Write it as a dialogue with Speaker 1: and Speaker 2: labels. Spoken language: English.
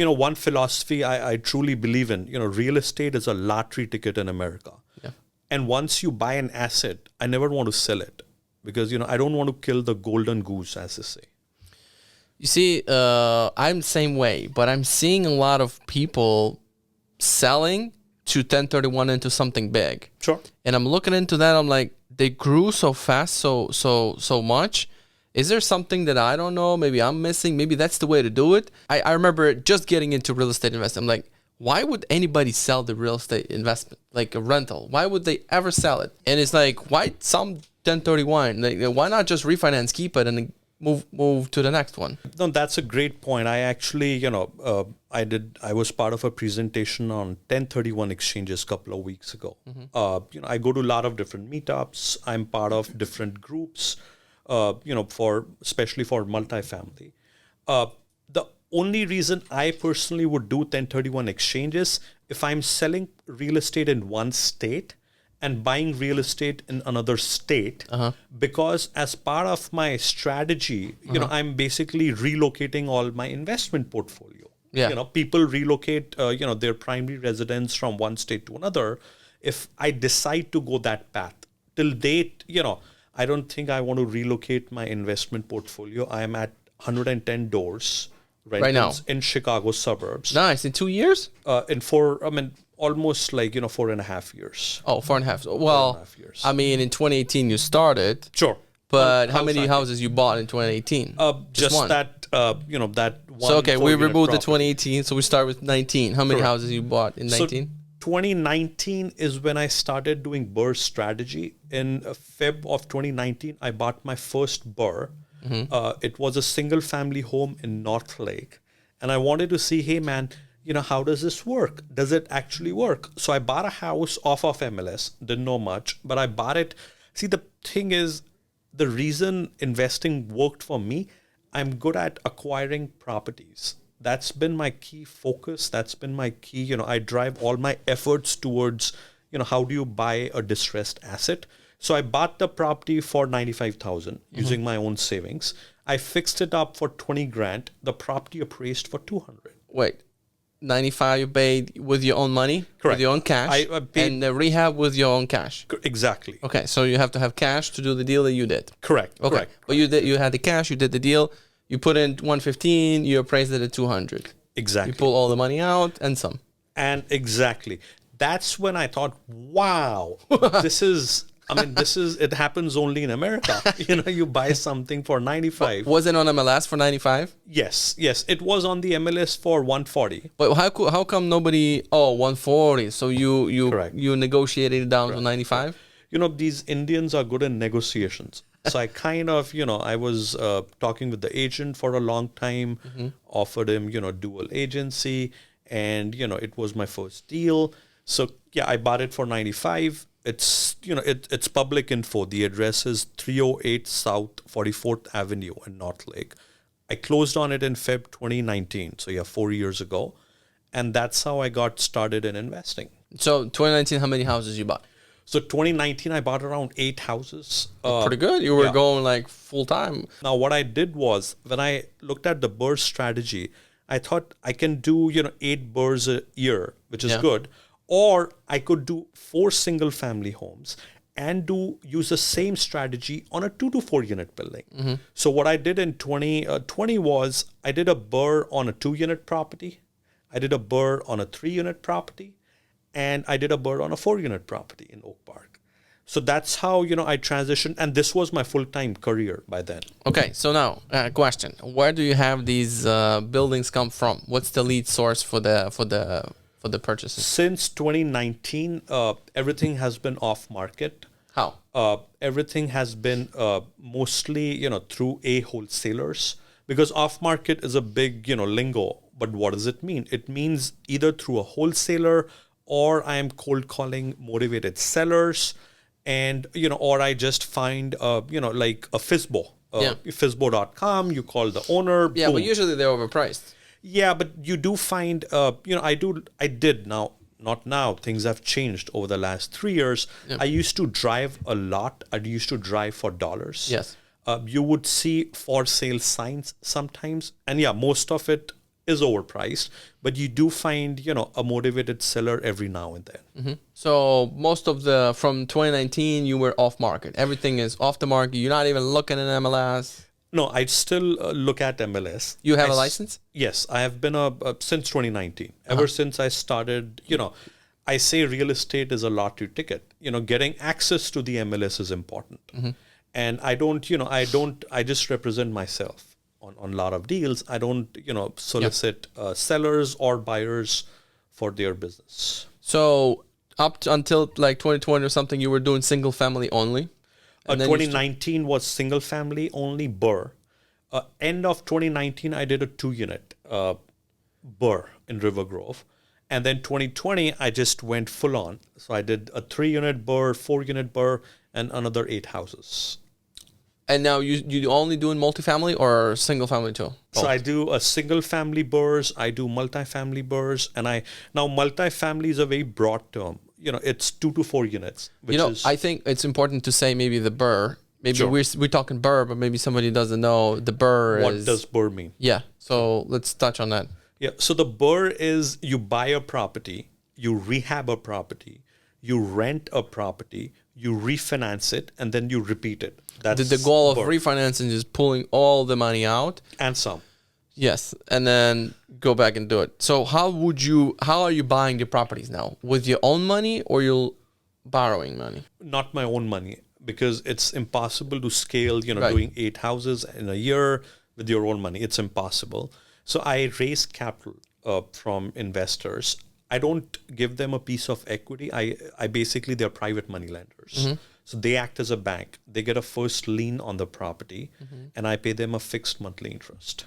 Speaker 1: one philosophy I truly believe in, real estate is a lottery ticket in America.
Speaker 2: Yeah.
Speaker 1: And once you buy an asset, I never want to sell it because, I don't want to kill the golden goose, as they say.
Speaker 2: You see, I'm the same way, but I'm seeing a lot of people selling to 1031 into something big.
Speaker 1: Sure.
Speaker 2: And I'm looking into that. I'm like, they grew so fast, so much. Is there something that I don't know? Maybe I'm missing. Maybe that's the way to do it. I remember just getting into real estate investing. I'm like, why would anybody sell the real estate investment, like a rental? Why would they ever sell it? And it's like, why some 1031? Like, why not just refinance, keep it, and then move to the next one?
Speaker 1: No, that's a great point. I actually, I was part of a presentation on 1031 exchanges a couple of weeks ago. I go to a lot of different meetups. I'm part of different groups, especially for multifamily. The only reason I personally would do 1031 exchanges if I'm selling real estate in one state and buying real estate in another state, because as part of my strategy, I'm basically relocating all my investment portfolio.
Speaker 2: Yeah.
Speaker 1: People relocate, their primary residence from one state to another. If I decide to go that path, till date, I don't think I want to relocate my investment portfolio. I am at 110 doors
Speaker 2: right now
Speaker 1: in Chicago suburbs.
Speaker 2: Nice. In 2 years?
Speaker 1: Almost like, 4.5 years.
Speaker 2: Oh, 4.5. Well,
Speaker 1: 4.5 years.
Speaker 2: I mean, in 2018 you started.
Speaker 1: Sure.
Speaker 2: But how many houses you bought in 2018?
Speaker 1: Just
Speaker 2: one.
Speaker 1: That one.
Speaker 2: So, okay, we removed the
Speaker 1: property.
Speaker 2: 2018, so we start with 19. How many houses you bought in 19?
Speaker 1: So 2019 is when I started doing BRRRR strategy. In Feb of 2019, I bought my first BRRRR. It was a single family home in North Lake. And I wanted to see, hey, man, how does this work? Does it actually work? So I bought a house off of MLS. Didn't know much, but I bought it. See, the thing is, the reason investing worked for me, I'm good at acquiring properties. That's been my key focus. That's been my key. I drive all my efforts towards, how do you buy a distressed asset? So I bought the property for $95,000 using my own savings. I fixed it up for $20,000. The property appraised for $200,000.
Speaker 2: Wait, 95 you paid with your own money?
Speaker 1: Correct.
Speaker 2: With your own cash?
Speaker 1: I paid,
Speaker 2: and the rehab with your own cash?
Speaker 1: Exactly.
Speaker 2: Okay, so you have to have cash to do the deal that you did.
Speaker 1: Correct.
Speaker 2: Okay.
Speaker 1: Correct.
Speaker 2: But you had the cash, you did the deal, you put in 115, you appraised it at 200.
Speaker 1: Exactly.
Speaker 2: You pull all the money out and some.
Speaker 1: And exactly. That's when I thought, wow, it happens only in America. You buy something for 95.
Speaker 2: Was it on MLS for 95?
Speaker 1: Yes. It was on the MLS for 140.
Speaker 2: But how come nobody, 140? So you negotiated it down to 95?
Speaker 1: These Indians are good in negotiations. So I kind of, I was talking with the agent for a long time, offered him, dual agency, and, it was my first deal. So yeah, I bought it for 95. It's, it's public info. The address is 308 South 44th Avenue in North Lake. I closed on it in Feb 2019. So yeah, 4 years ago. And that's how I got started in investing.
Speaker 2: So 2019, how many houses you bought?
Speaker 1: So 2019, I bought around 8 houses.
Speaker 2: Pretty good. You were going like full time.
Speaker 1: Now, what I did was when I looked at the BRRRR strategy, I thought I can do, 8 BRRRRs a year, which is good. Or I could do 4 single family homes and use the same strategy on a 2 to 4 unit building. So what I did in 2020 was I did a BRRRR on a 2 unit property. I did a BRRRR on a 3 unit property. And I did a BRRRR on a 4 unit property in Oak Park. So that's how, I transitioned. And this was my full-time career by then.
Speaker 2: Okay. So now, question. Where do you have these buildings come from? What's the lead source for the purchases?
Speaker 1: Since 2019, everything has been off market.
Speaker 2: How?
Speaker 1: Everything has been mostly, through wholesalers, because off market is a big, lingo. But what does it mean? It means either through a wholesaler or I am cold calling motivated sellers, and, or I just find, like a FSBO, FSBO.com, you call the owner.
Speaker 2: Yeah,
Speaker 1: boom.
Speaker 2: but usually they're overpriced.
Speaker 1: Yeah, but you do find, I did now, not now, things have changed over the last 3 years. I used to drive a lot. I used to drive for dollars.
Speaker 2: Yes.
Speaker 1: You would see for sale signs sometimes. And yeah, most of it is overpriced, but you do find, a motivated seller every now and then.
Speaker 2: So most of from 2019, you were off market. Everything is off the market. You're not even looking at MLS.
Speaker 1: No, I still look at MLS.
Speaker 2: You have a license?
Speaker 1: Yes, I have been since 2019. Ever since I started, I say real estate is a lottery ticket. Getting access to the MLS is important. And I just represent myself on a lot of deals. I don't, solicit sellers or buyers for their business.
Speaker 2: So until like 2020 or something, you were doing single family only?
Speaker 1: 2019 was single family only Burr. End of 2019, I did a 2-unit Burr in River Grove. And then 2020, I just went full on. So I did a 3-unit Burr, 4-unit Burr, and another 8 houses.
Speaker 2: And now you only doing multifamily or single family too?
Speaker 1: So I do a single family Burrs, I do multifamily Burrs, and now multifamily is a very broad term. It's 2 to 4 units.
Speaker 2: I think it's important to say maybe the Burr. Maybe
Speaker 1: Sure.
Speaker 2: we're talking Burr, but maybe somebody doesn't know the Burr.
Speaker 1: What does Burr mean?
Speaker 2: Yeah. So let's touch on that.
Speaker 1: Yeah. So the Burr is you buy a property, you rehab a property, you rent a property, you refinance it, and then you repeat it. That's
Speaker 2: The goal of
Speaker 1: Burr.
Speaker 2: refinancing is pulling all the money out.
Speaker 1: And some.
Speaker 2: Yes, and then go back and do it. So how are you buying the properties now? With your own money or you're borrowing money?
Speaker 1: Not my own money, because it's impossible to scale,
Speaker 2: Right.
Speaker 1: doing 8 houses in a year with your own money. It's impossible. So I raise capital from investors. I don't give them a piece of equity. I basically, they're private money lenders. So they act as a bank. They get a first lien on the property, and I pay them a fixed monthly interest.